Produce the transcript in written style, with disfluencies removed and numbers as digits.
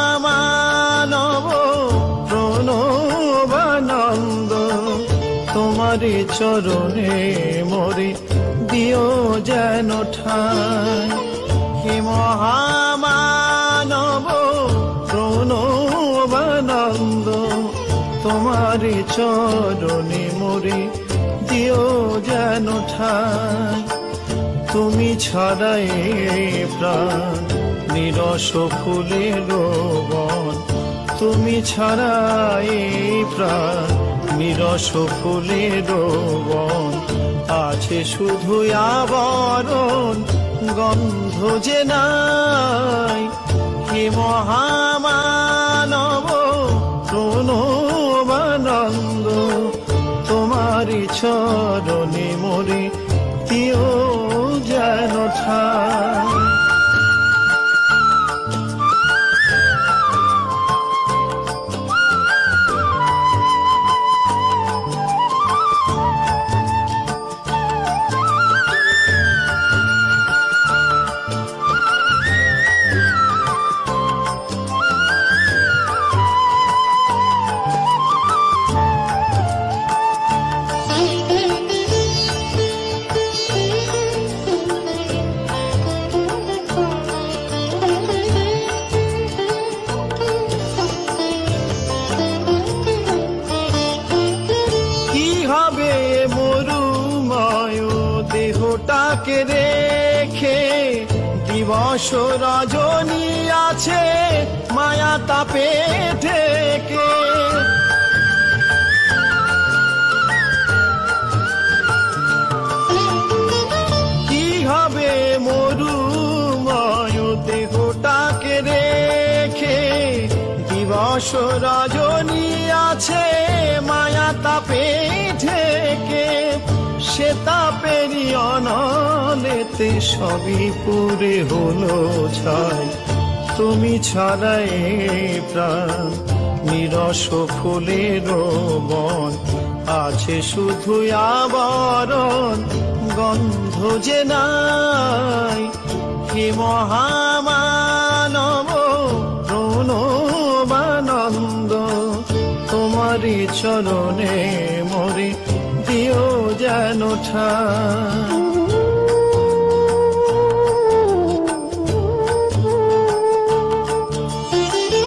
মহামানব প্রণবানন্দ, তোমারি চরণে মোরে দিও যেন ঠাঁই। হে মহামানব প্রণবানন্দ, তোমারি চরণে মোরে দিও যেন ঠাঁই। তুমি ছাড়াই প্রাণ নিরস ফুলের বন, তুমি ছাড়াই প্রাণ নিরস ফুলের বন, আছে শুধু আবরণ গন্ধ যে নাই। হে মহামানব প্রণবানন্দ, তোমারি চরণে মোরে দিও যেন ঠাঁই। দেহটাকে রেখে দিবস রজনী আছে মায়া তাপে ঢেকে। কি হবে মরুময় দেহটাকে রেখে দিবস রজনী আছে মায়া তাপে ঢেকে। সে তাপেরই অনলেতে সবই পুরে হলো ছাই, তুমি ছাড়াই প্রাণ নিরস ফুলের বন, আছে শুধু আবরণ গন্ধ যে নাই। হে মহামানব প্রণবানন্দ, তোমারি চরণে মোরে দিও যেন ঠাঁই।